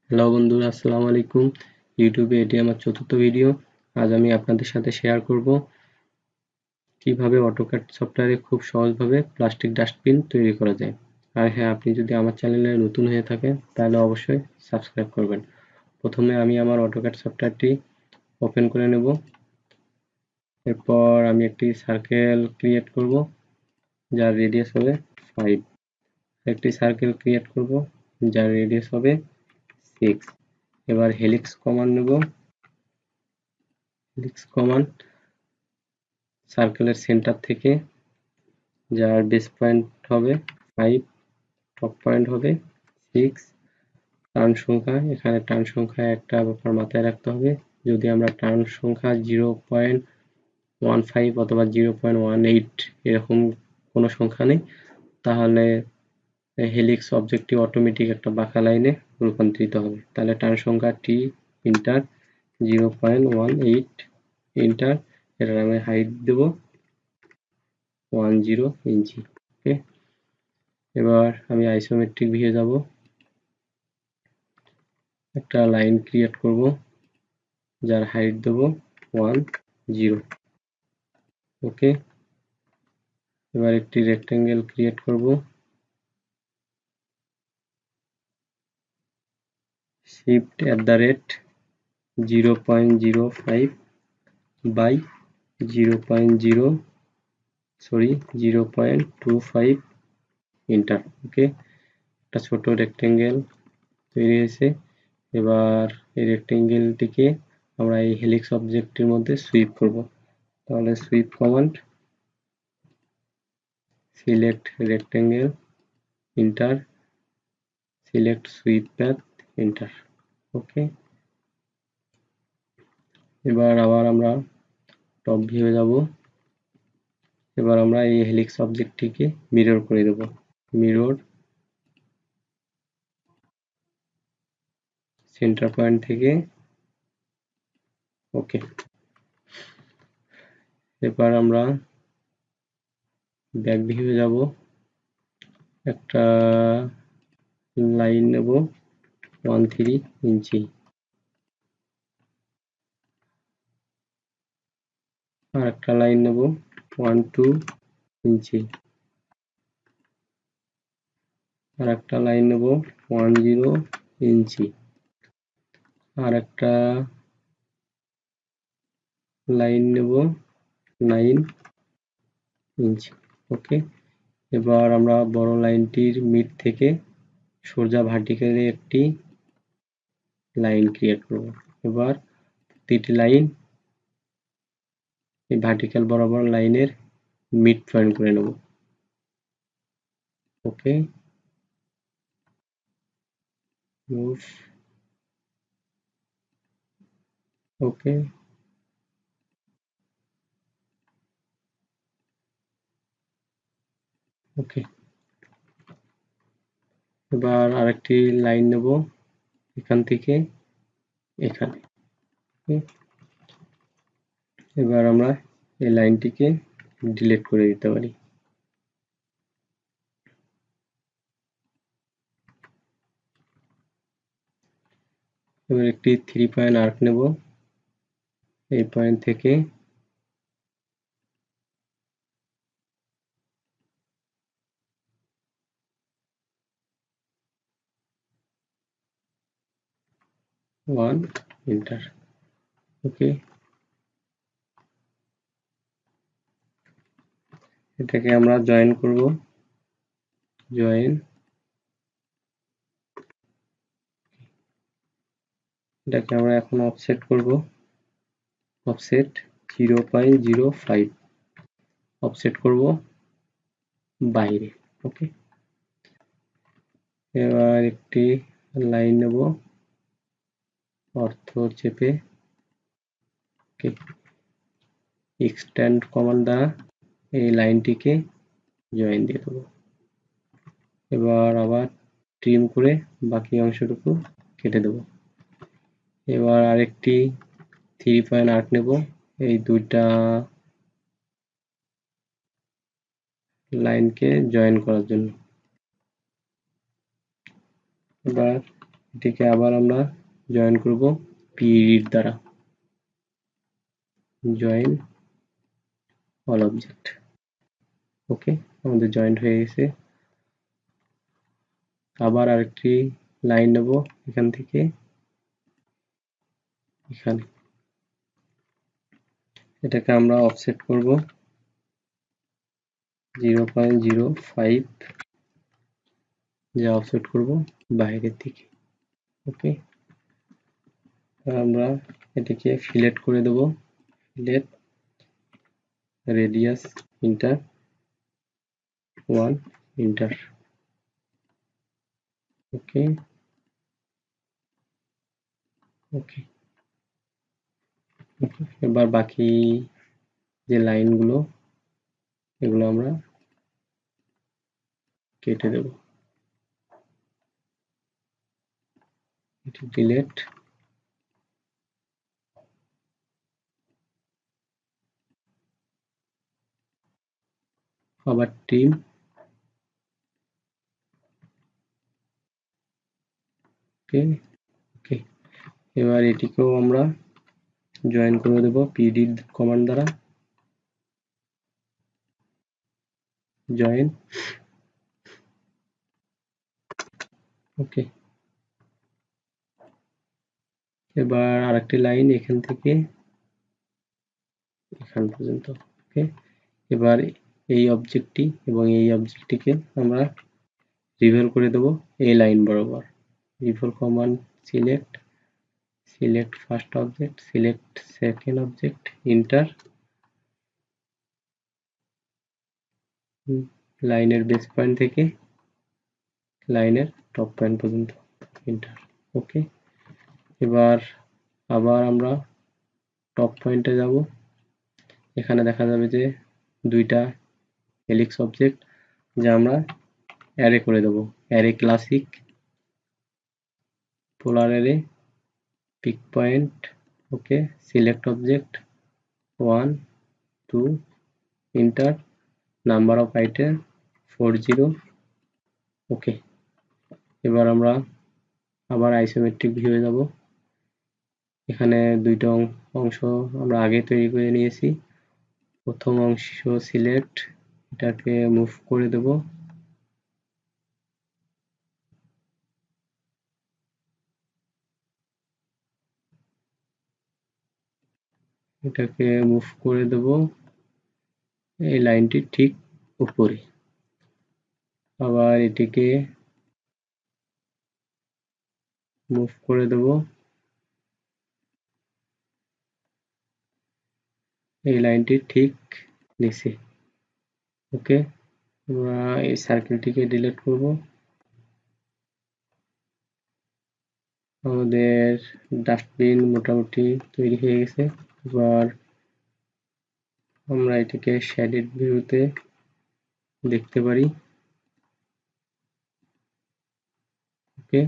Hello বন্ধুরা, আসসালামু আলাইকুম। ইউটিউবে এটি আমার চতুর্থ ভিডিও। আজ আমি আপনাদের সাথে শেয়ার করব কিভাবে অটোক্যাড সফটওয়্যারে খুব সহজভাবে প্লাস্টিক ডাস্টবিন তৈরি করা যায়। আর হ্যাঁ, আপনি যদি আমার চ্যানেলে নতুন হয়ে থাকেন তাহলে অবশ্যই সাবস্ক্রাইব করবেন। প্রথমে আমি আমার অটোক্যাড সফটওয়্যারটি ওপেন করে নেব। এরপর আমি একটি সার্কেল ক্রিয়েট করব যার রেডিয়াস হবে 5। একটি সার্কেল ক্রিয়েট করব যার রেডিয়াস হবে 6। এবার হেলিক্স কমান্ড নেব। হেলিক্স কমান্ড সার্কেলের সেন্টার থেকে, যার বেস পয়েন্ট হবে 5, টপ পয়েন্ট হবে 6। টার্ন সংখ্যা, এখানে টার্ন সংখ্যা একটা ব্যাপার মাথায় রাখতে হবে। যদি আমরা টার্ন সংখ্যা 0.15 অথবা 0.18 এরকম কোনো সংখ্যা নেই, তাহলে হেলিক্স অবজেক্টটি অটোমেটিক একটা বাঁকা লাইনে রূপান্তরিত হবে। তাহলে টার্ন সংখ্যা টি ইন্টার 0.18 ইন্টার, এটার আমি হাইট দেব 10 ইঞ্চি। ওকে, এবার আমি আইসোমেট্রিক ভিউয়ে যাব। একটা লাইন ক্রিয়েট করব যার হাইট দেব 10। ওকে, এবার একটি রেক্টেঙ্গেল ক্রিয়েট করব। Shift @ 0.05 by 0.25 enter. ওকে, একটা ছোট রেক্টেঙ্গেল তৈরি হয়েছে। এবার এই রেক্টেঙ্গেলটিকে আমরা এই হেলিক্স অবজেক্টের মধ্যে সুইপ করব। তাহলে sweep command, select rectangle, enter, select sweep path, enter. Okay, এবার আবার আমরা টপ ভিউ যাব। এবার আমরা এই হেলিক্স অবজেক্টটিকে মিরর করে দেব। মিরর সেন্টার পয়েন্ট থেকে। ওকে, এবার আমরা ব্যাক ভিউ যাব। একটা লাইন নেব 13 ইঞ্চি, আর একটা লাইন নেব 12 ইঞ্চি, আর একটা লাইন নেব 10 ইঞ্চি, আর একটা লাইন নেব 9 ইঞ্চি। ওকে, এবার আমরা বড় লাইনটির মিড থেকে সোজা ভার্টিক্যালি একটি লাইন ক্রিয়েট করব। এবার প্রতিটি লাইন এই ভার্টিক্যাল বরাবর লাইনের মিড পয়েন্ট করে নেব। ওকে, মুভ। ওকে, ওকে, এবার আরেকটি লাইন নেব এখান থেকে এখানে। এবার আমরা এই লাইনটিকে ডিলিট করে দিতে পারি। এবার একটি 3 পয়েন্ট আর্ক নেব। এই পয়েন্ট থেকে ওয়ান, এন্টার। ওকে, এটাকে আমরা জয়েন করব। জয়েন, এটাকে আমরা এখন অফসেট করব। অফসেট 0.05 অফসেট করব বাইরে। ওকে, এবার একটি লাইন নেব অর্থ চেপে। ওকে, এক্সটেন্ড কমান্ড দ্বারা এই লাইনটিকে জয়েন দিয়ে দেবো। এবার আবার ট্রিম করে বাকি অংশটুকু কেটে দেব। এবার আরেকটি 3 পয়েন্ট আর্ক নেব এই দুইটা লাইনকে জয়েন করার জন্য। এবার এটিকে আবার আমরা জয়েন করব পিডির দ্বারা, জয়েন অল অবজেক্ট। ওকে, আমাদের জয়েন্ট হয়ে গেছে। আবার আরেকটি লাইন নেব এখান থেকে এখানে, এটাকে আমরা অফসেট করব 0.05, যা অফসেট করব বাইরের দিকে। ওকে, আমরা এটিকে ফিলেট করে দেব, ফিলেট রেডিয়াস ইন্টার 1 ইন্টার। ওকে ওকে, এবার বাকি যে লাইনগুলো এগুলো আমরা কেটে দেব, এটি ডিলিট। আবার টিম, ওকে ওকে, এবার এটিকেও আমরা জয়েন করে দেব পিডি কমান্ড দ্বারা, জয়েন। ওকে, এবার আরেকটি লাইন এখান থেকে এখান পর্যন্ত। ওকে, এবার এই অবজেক্টটি এবং এই অবজেক্টটিকে আমরা রিভল করে দেব এই লাইন বরাবর। Revolve command, select, select first object, select second object, enter, লাইনের বেস পয়েন্ট থেকে লাইনের টপ পয়েন্ট পর্যন্ত, ইন্টার। ওকে, এবার আবার আমরা টপ পয়েন্টে যাব। এখানে দেখা যাবে যে দুইটা হেলিক্স অবজেক্ট, যা আমরা অ্যারে করে দেব, array classic, polar array, pick point. Okay, select object 1 2, enter, number of item 40। Okay, এবার আমরা আবার আইসোমেট্রিক ভিউয়ে যাব। এখানে দুইটা অংশ আমরা আগে তৈরি করে নিয়েছি। প্রথম অংশ সিলেক্ট, এটাকে মুভ করে দেব, এটাকে মুভ করে দেব এই লাইনটি ঠিক উপরে। আবার এটিকে মুভ করে দেব এই লাইনটি ঠিক নিচে। ওকে, আমরা এই সার্কেলটিকে ডিলিট করব। আমাদের ডাস্টবিন মোটামুটি তৈরি হয়ে গেছে। এবার আমরা এটিকে শ্যাডেড ভিউতে দেখতে পারি। ওকে,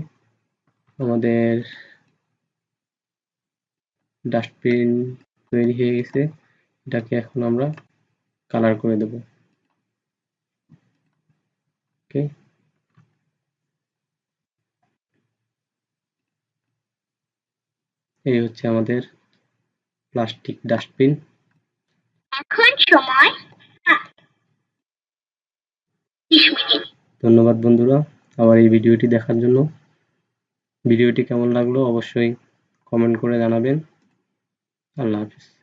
আমাদের ডাস্টবিন তৈরি হয়ে গেছে। এটাকে এখন আমরা কালার করে দেব। ওকে, এই হচ্ছে আমাদের প্লাস্টিক ডাস্টবিন। এখন সময় 30 মিনিট। ধন্যবাদ বন্ধুরা আমার এই ভিডিওটি দেখার জন্য। ভিডিওটি কেমন লাগলো অবশ্যই কমেন্ট করে জানাবেন। আল্লাহ হাফেজ।